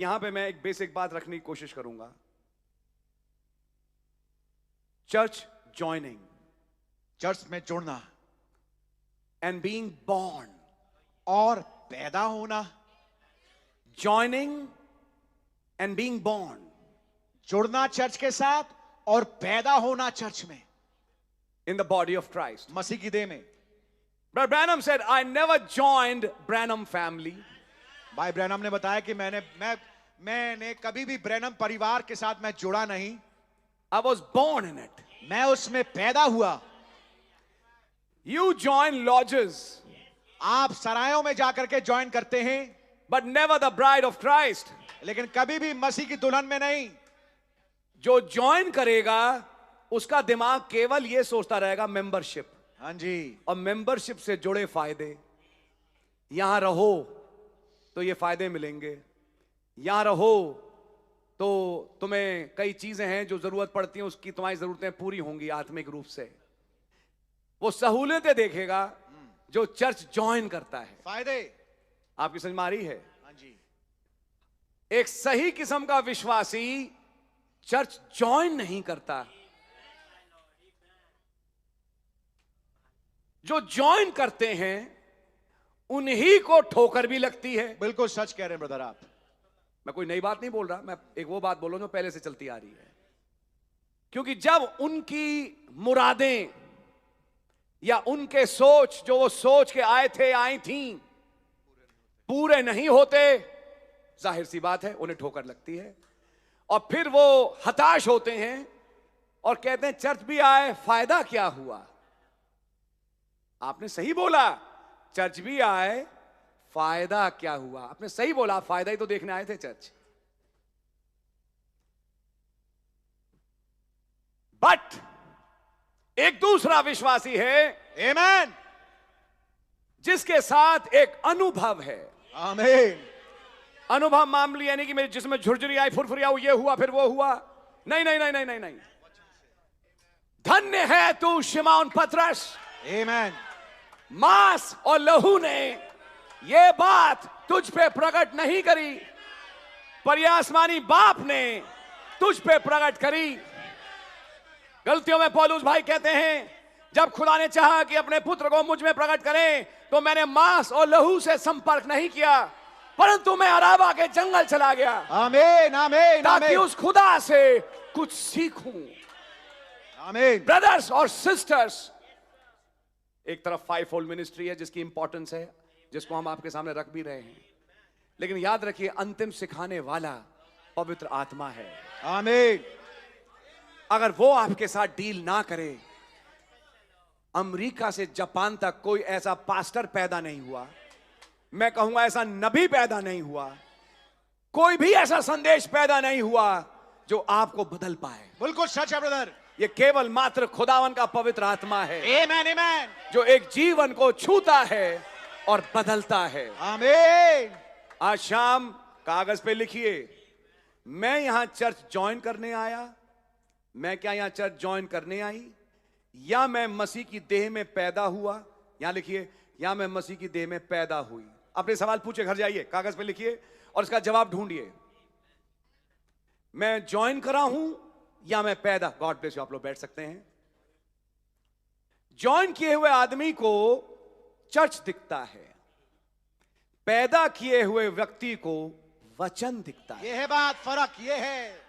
यहां पे मैं एक बेसिक बात रखने की कोशिश करूंगा। चर्च ज्वाइनिंग, चर्च में जुड़ना एंड बीइंग बॉर्न, और पैदा होना। ज्वाइनिंग एंड बीइंग बॉर्न, जुड़ना चर्च के साथ और पैदा होना चर्च में, in the body of Christ. मसीह की देह में। Brother Branham said, I never joined Branham family. भाई ब्रैनम ने बताया कि मैंने कभी भी ब्रैनम परिवार के साथ मैं जुड़ा नहीं। I was born in it. मैं उसमें पैदा हुआ। You join lodges, आप सरायों में जाकर के ज्वाइन करते हैं, but never the bride of Christ. लेकिन कभी भी मसीह की दुल्हन में नहीं। जो ज्वाइन करेगा उसका दिमाग केवल ये सोचता रहेगा मेंबरशिप। हाँ जी। और मेंबरशिप से जुड़े फायदे, यहां रहो तो ये फायदे मिलेंगे, यहां रहो तो तुम्हें कई चीजें हैं जो जरूरत पड़ती हैं, उसकी तुम्हारी जरूरतें पूरी होंगी आत्मिक रूप से। वो सहूलियतें देखेगा जो चर्च ज्वाइन करता है। फायदे आपकी समझ में आ रही है? हाँ जी। एक सही किस्म का विश्वासी चर्च ज्वाइन नहीं करता। जो ज्वाइन करते हैं उन्हीं को ठोकर भी लगती है। बिल्कुल सच कह रहे हैं ब्रदर आप। मैं कोई नई बात नहीं बोल रहा, मैं एक वो बात बोल रहा हूं जो पहले से चलती आ रही है। क्योंकि जब उनकी मुरादें या उनके सोच जो वो सोच के आए थे आई थी पूरे नहीं होते, जाहिर सी बात है उन्हें ठोकर लगती है। और फिर वो हताश होते हैं और कहते हैं चर्च भी आए, फायदा क्या हुआ? आपने सही बोला, चर्च भी आए, फायदा क्या हुआ? आपने सही बोला, फायदा ही तो देखने आए थे चर्च। बट एक दूसरा विश्वासी है, आमीन, जिसके साथ एक अनुभव है। आमीन। अनुभव मामूली यानी कि मेरे जिसमें झुरझुरी आई, फुरफुरी आई, ये हुआ फिर वो हुआ, नहीं नहीं नहीं नहीं नहीं नहीं। धन्य है तू शिमोन पतरस, आमीन। मांस और लहू ने ये बात तुझ पे प्रकट नहीं करी, पर यह आसमानी बाप ने तुझ पे प्रकट करी। गलतियों में पौलुस भाई कहते हैं जब खुदा ने चाहा कि अपने पुत्र को मुझ में प्रकट करें तो मैंने मांस और लहू से संपर्क नहीं किया, परंतु मैं अराबा के जंगल चला गया। आमीन, आमीन, ताकि उस खुदा से कुछ सीखूं। आमीन। ब्रदर्स और सिस्टर्स, एक तरफ 5-fold मिनिस्ट्री है जिसकी इंपॉर्टेंस है, जिसको हम आपके सामने रख भी रहे हैं, लेकिन याद रखिए अंतिम सिखाने वाला पवित्र आत्मा है। आमीन। अगर वो आपके साथ डील ना करे, अमेरिका से जापान तक कोई ऐसा पास्टर पैदा नहीं हुआ, मैं कहूंगा ऐसा नबी पैदा नहीं हुआ, कोई भी ऐसा संदेश पैदा नहीं हुआ जो आपको बदल पाए। बिल्कुल सच है ब्रदर। ये केवल मात्र खुदावन का पवित्र आत्मा है, आमीन, आमीन, जो एक जीवन को छूता है और बदलता है। आमीन। आज शाम कागज पे लिखिए, मैं यहां चर्च ज्वाइन करने आया, मैं क्या यहां चर्च ज्वाइन करने आई, या मैं मसीह की देह में पैदा हुआ? यहां लिखिए, या मैं मसीह की देह में पैदा हुई। अपने सवाल पूछे, घर जाइए कागज पे लिखिए और इसका जवाब ढूंढिए। मैं ज्वाइन करा हूं या मैं पैदा? गॉड ब्लेस यू, आप लोग बैठ सकते हैं। ज्वाइन किए हुए आदमी को चर्च दिखता है, पैदा किए हुए व्यक्ति को वचन दिखता है। ये है बात, फर्क ये है।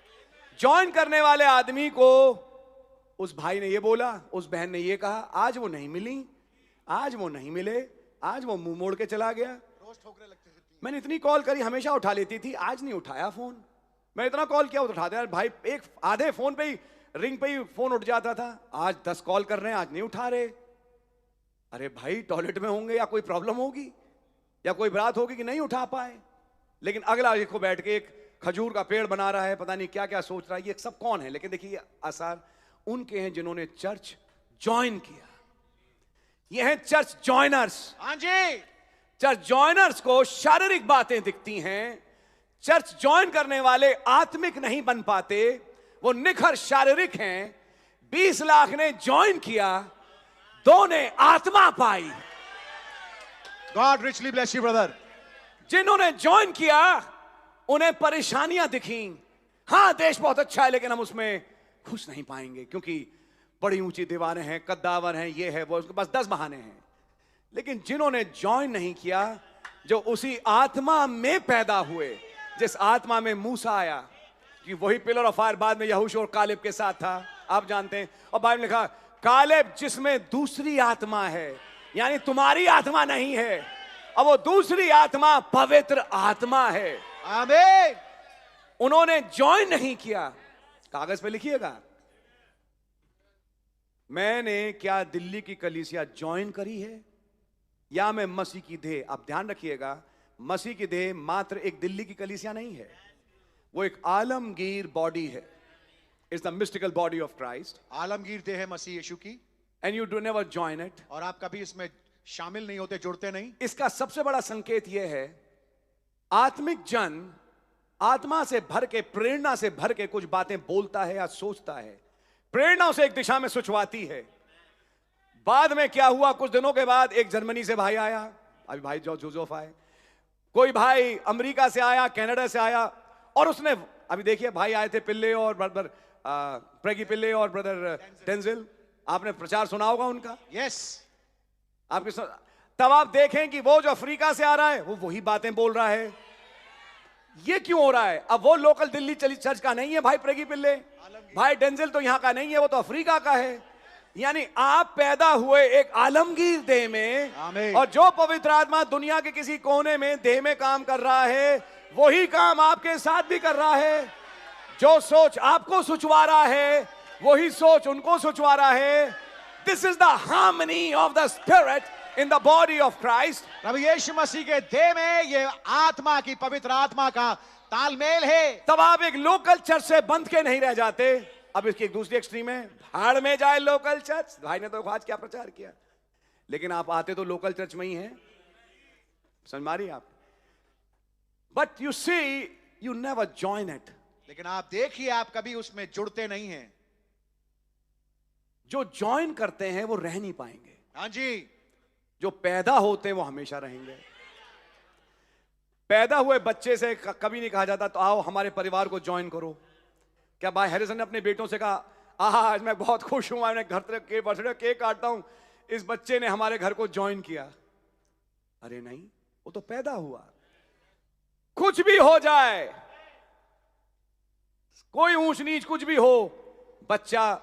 ज्वाइन करने वाले आदमी को उस भाई ने ये बोला, उस बहन ने ये कहा, आज वो नहीं मिली, आज वो नहीं मिले, आज वो मुंह मोड़ के चला गया। रोज ठोकरे लगते थे। मैंने इतनी कॉल करी, हमेशा उठा लेती थी, आज नहीं उठाया फोन। मैं इतना कॉल किया उठा दिया भाई, एक आधे फोन पे ही रिंग पे ही फोन उठ जाता था। आज 10 कॉल कर रहे हैं, आज नहीं उठा रहे। अरे भाई टॉयलेट में होंगे या कोई प्रॉब्लम होगी या कोई बात होगी कि नहीं उठा पाए। लेकिन अगला देखो बैठ के एक खजूर का पेड़ बना रहा है, पता नहीं क्या क्या सोच रहा है। ये सब कौन है? लेकिन देखिए आसार उनके हैं जिन्होंने चर्च ज्वाइन किया। ये हैं चर्च ज्वाइनर्स। हाँ जी। चर्च ज्वाइनर्स को शारीरिक बातें दिखती हैं, चर्च ज्वाइन करने वाले आत्मिक नहीं बन पाते, वो निखर शारीरिक हैं। 20 लाख ने ज्वाइन किया, 2 ने आत्मा पाई। God richly bless you brother. जिन्होंने ज्वाइन किया उन्हें परेशानियां दिखी। हां, देश बहुत अच्छा है, लेकिन हम उसमें खुश नहीं पाएंगे क्योंकि बड़ी ऊंची दीवारें हैं, कद्दावर हैं, ये है वो, उसके पास 10 बहाने हैं। लेकिन जिन्होंने ज्वाइन नहीं किया, जो उसी आत्मा में पैदा हुए, जिस आत्मा में मूसा आया, कि वही पिलर ऑफ फायर बाद में यहोशू और कालेब के साथ था, आप जानते हैं। और बाइबल में लिखा, कालेब जिसमें दूसरी आत्मा है, यानी तुम्हारी आत्मा नहीं है, अब वो दूसरी आत्मा पवित्र आत्मा है। आमीन। उन्होंने ज्वाइन नहीं किया। कागज पे लिखिएगा, मैंने क्या दिल्ली की कलीसिया ज्वाइन करी है या मैं मसीह की देह? आप ध्यान रखिएगा, मसीह की देह मात्र एक दिल्ली की कलीसिया नहीं है, वो एक आलमगीर बॉडी है। It's the mystical body of Christ. Alamgir देह है मसीह यीशु की, and you do never join it. और आप कभी इसमें शामिल नहीं होते, जुड़ते नहीं। इसका सबसे बड़ा संकेत यह है, आत्मिक जन आत्मा से भर के, प्रेरणा से भर के कुछ बातें बोलता है या सोचता है, प्रेरणा उसे एक दिशा में सुचवाती है। बाद में क्या हुआ, कुछ दिनों के बाद एक जर्मनी से भाई आया, अभी भाई जोसेफ आए, कोई भाई अमेरिका से आया, कनाडा से आया, और उसने, अभी देखिए भाई आए थे पिल्ले और ब्रदर प्रेगी पिल्ले और ब्रदर डेंजिल, आपने प्रचार सुना होगा उनका। यस। आपके तब आप देखें कि वो जो अफ्रीका से आ रहा है वो वही बातें बोल रहा है। ये क्यों हो रहा है? अब वो लोकल दिल्ली चली चर्च का नहीं है भाई प्रेगी पिल्ले, भाई डेंजिल तो यहां का नहीं है, वो तो अफ्रीका का है। यानी आप पैदा हुए एक आलमगीर देह में, आमीन। और जो पवित्र आत्मा दुनिया के किसी कोने में देह में काम कर रहा है, वही काम आपके साथ भी कर रहा है। जो सोच आपको सुचवा रहा है, वही सोच उनको सुचवा रहा है। This is the harmony of the spirit in the body of Christ. प्रभु यीशु मसीह के देह में ये आत्मा की, पवित्र आत्मा का तालमेल है। तब आप एक लोकल चर्च से बंध के नहीं रह जाते। अब इसकी एक दूसरी एक्सट्रीम है, भाड़ में जाए लोकल चर्च। भाई ने तो आज क्या प्रचार किया, लेकिन आप आते तो लोकल चर्च में ही हैं, समझ मारिए आप। But you see, you never join it. लेकिन आप देखिए, आप कभी उसमें जुड़ते नहीं हैं। जो ज्वाइन करते हैं वो रह नहीं पाएंगे। हाँ जी। जो पैदा होते हैं वो हमेशा रहेंगे। पैदा हुए बच्चे से कभी नहीं कहा जाता तो आओ हमारे परिवार को ज्वाइन करो। क्या भाई हैरिसन ने अपने बेटों से कहा, आज मैं बहुत खुश हूं, मैं घर के बर्थडे केक काटता हूं, इस बच्चे ने हमारे घर को ज्वाइन किया? अरे नहीं, वो तो पैदा हुआ। कुछ भी हो जाए, कोई ऊंच नीच कुछ भी हो, बच्चा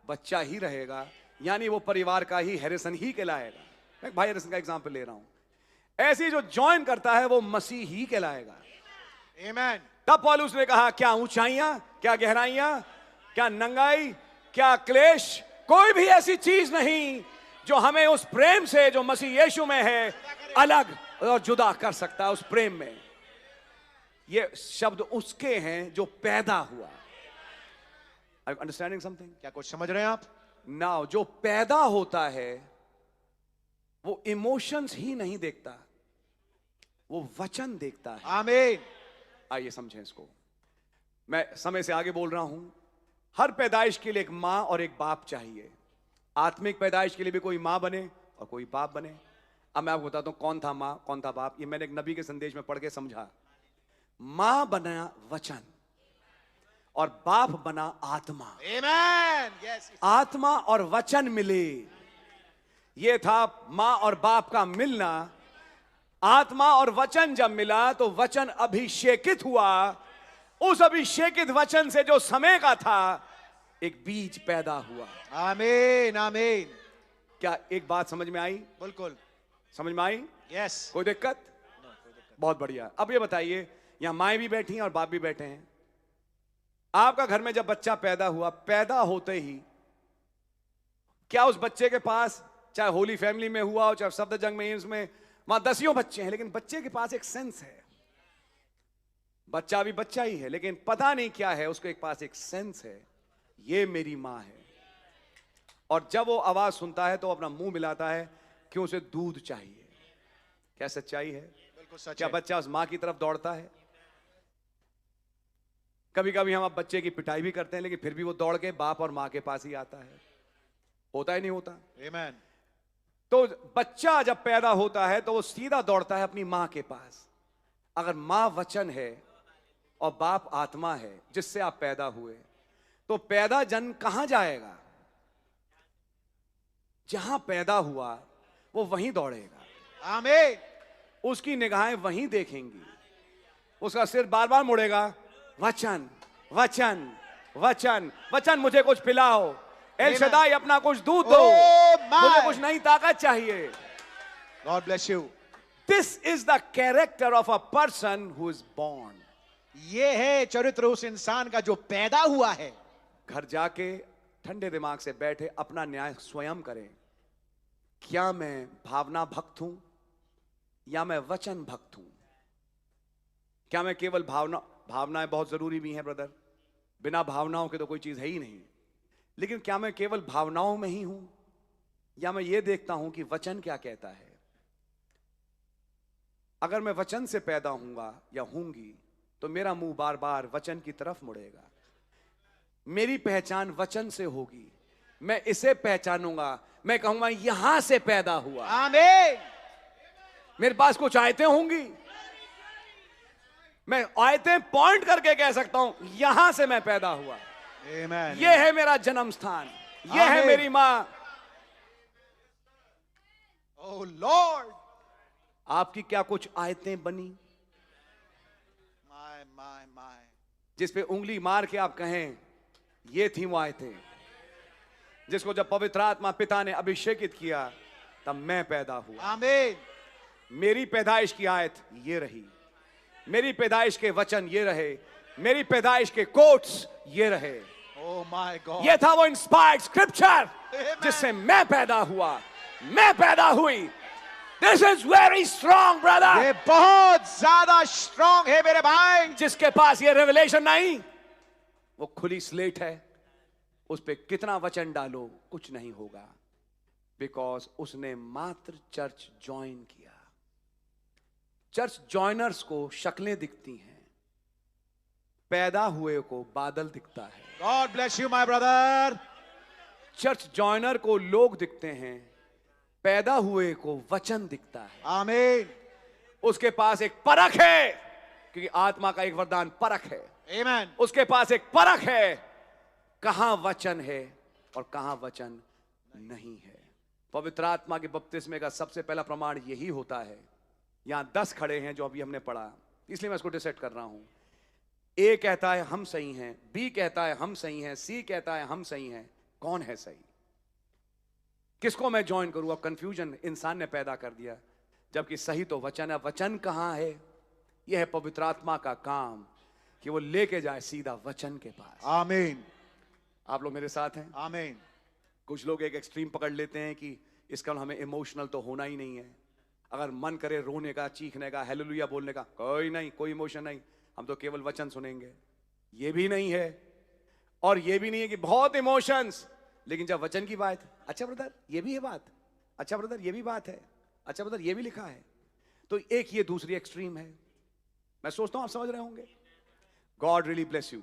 बच्चा ही रहेगा, यानी वो परिवार का ही हैरिसन ही कहलाएगा। मैं भाई हैरिसन का एग्जांपल ले रहा हूं। ऐसी जो ज्वाइन करता है वो मसीह ही कहलाएगा। आमीन। तब पौलुस ने कहा, क्या ऊंचाइयां, क्या गहराइयां, क्या नंगाई, क्या क्लेश, कोई भी ऐसी चीज नहीं जो हमें उस प्रेम से जो मसीह यीशु में है अलग और जुदा कर सकता है। उस प्रेम में ये शब्द उसके हैं जो पैदा हुआ। Are you understanding something? क्या कुछ समझ रहे हैं आप? नाउ जो पैदा होता है वो इमोशंस ही नहीं देखता, वो वचन देखता है। आमीन। आइए समझें इसको। मैं समय से आगे बोल रहा हूं। हर पैदाइश के लिए एक मां और एक बाप चाहिए। आत्मिक पैदाइश के लिए भी कोई मां बने और कोई बाप बने। अब मैं आपको बताता हूं कौन था मां, कौन था बाप। ये मैंने एक नबी के संदेश में पढ़ के समझा। मां बना वचन और बाप बना आत्मा। आमीन। यस। आत्मा और वचन मिले, ये था मां और बाप का मिलना। आत्मा और वचन जब मिला तो वचन अभिषेकित हुआ। उस अभिषेकित वचन से जो समय का था एक बीज पैदा हुआ। आमीन। आमीन। क्या एक बात समझ में आई? बिल्कुल समझ में आई? यस। कोई दिक्कत? बहुत बढ़िया। अब ये बताइए, यहां माएं भी बैठी हैं और बाप भी बैठे हैं। आपका घर में जब बच्चा पैदा हुआ, पैदा होते ही क्या उस बच्चे के पास, चाहे होली फैमिली में हुआ हो, चाहे सफदरजंग में, एम्स में, वहां दसियों बच्चे हैं, लेकिन बच्चे के पास एक सेंस है। बच्चा भी बच्चा ही है, लेकिन पता नहीं क्या है, उसके पास एक सेंस है, ये मेरी मां है। और जब वो आवाज सुनता है तो अपना मुंह मिलाता है कि उसे दूध चाहिए। क्या सच्चाई है? बिल्कुल सच क्या है। बच्चा उस मां की तरफ दौड़ता है? कभी कभी हम अब बच्चे की पिटाई भी करते हैं, लेकिन फिर भी वो दौड़ के बाप और मां के पास ही आता है। होता ही नहीं होता? आमीन। तो बच्चा जब पैदा होता है तो वो सीधा दौड़ता है अपनी मां के पास। अगर मां वचन है और बाप आत्मा है जिससे आप पैदा हुए, तो पैदा जन कहां जाएगा? जहां पैदा हुआ वो वहीं दौड़ेगा, आमीन। उसकी निगाहें वहीं देखेंगी, उसका सिर बार बार मुड़ेगा, वचन वचन वचन वचन, मुझे कुछ पिलाओ, एल शदाई अपना कुछ दूध दो, Oh my. मुझे कुछ नई ताकत चाहिए। God bless you. This is the character of a person who is born. ये है चरित्र उस इंसान का जो पैदा हुआ है। घर जाके ठंडे दिमाग से बैठे अपना न्याय स्वयं करें। क्या मैं भावना भक्त हूं या मैं वचन भक्त हूं? क्या मैं केवल भावनाएं बहुत जरूरी भी हैं ब्रदर, बिना भावनाओं के तो कोई चीज है ही नहीं, लेकिन क्या मैं केवल भावनाओं में ही हूं या मैं ये देखता हूं कि वचन क्या कहता है? अगर मैं वचन से पैदा होऊंगा या होंगी तो मेरा मुंह बार बार वचन की तरफ मुड़ेगा। मेरी पहचान वचन से होगी, मैं इसे पहचानूंगा, मैं कहूंगा यहां से पैदा हुआ। आमीन। मेरे पास कुछ आयतें होंगी, मैं आयतें पॉइंट करके कह सकता हूं यहां से मैं पैदा हुआ, Amen. यह है मेरा जन्म स्थान, यह है आमीन। मेरी मां। Oh Lord. आपकी क्या कुछ आयतें बनी My. जिस पे उंगली मार के आप कहें ये थी वो आयतें, जिसको जब पवित्र आत्मा पिता ने अभिषेकित किया तब मैं पैदा हुआ। आमीन। मेरी पैदाइश की आयत ये रही, मेरी पैदाइश के वचन ये रहे, मेरी पैदाइश के कोट्स ये रहे। Oh my God. ये था वो इंस्पायर्ड स्क्रिप्चर Amen. जिससे मैं पैदा हुआ, मैं पैदा हुई। This is very strong brother. ये बहुत ज्यादा स्ट्रांग है मेरे भाई। जिसके पास ये रेवलेशन नहीं, वो खुली स्लेट है, उस पे कितना वचन डालो कुछ नहीं होगा, बिकॉज उसने मात्र चर्च ज्वाइन किया। चर्च ज्वाइनर्स को शक्लें दिखती हैं, पैदा हुए को बादल दिखता है। God bless you my brother. Church joiner को लोग दिखते हैं, पैदा हुए को वचन दिखता है। आमीन। उसके पास एक परख है, क्योंकि आत्मा का एक वरदान परख है। Amen. उसके पास एक परख है, कहां वचन है और कहां वचन नहीं है। पवित्र आत्मा के बपतिस्मे का सबसे पहला प्रमाण यही होता है। यहां 10 खड़े हैं जो अभी हमने पढ़ा, इसलिए मैं इसको डिसाइड कर रहा हूं। ए कहता है हम सही हैं, बी कहता है हम सही हैं, सी कहता है हम सही हैं। कौन है सही? किसको मैं ज्वाइन करूं? अब कंफ्यूजन इंसान ने पैदा कर दिया, जबकि सही तो वचन है। वचन कहां है? यह है पवित्र आत्मा का काम कि वो लेके जाए सीधा वचन के पास। आमीन। आप लोग मेरे साथ हैं? आमीन। कुछ लोग एक एक्सट्रीम पकड़ लेते हैं कि इसका हमें इमोशनल तो होना ही नहीं है। अगर मन करे रोने का, चीखने का, हालेलुया बोलने का, कोई नहीं, कोई इमोशन नहीं, हम तो केवल वचन सुनेंगे। ये भी नहीं है, और ये भी नहीं है कि बहुत इमोशंस, लेकिन जब वचन की बात, अच्छा ब्रदर ये भी है बात, अच्छा ब्रदर ये भी बात है, अच्छा ब्रदर ये भी लिखा है, तो एक ये दूसरी एक्सट्रीम है। मैं सोचता हूं आप समझ रहे होंगे। God really bless you.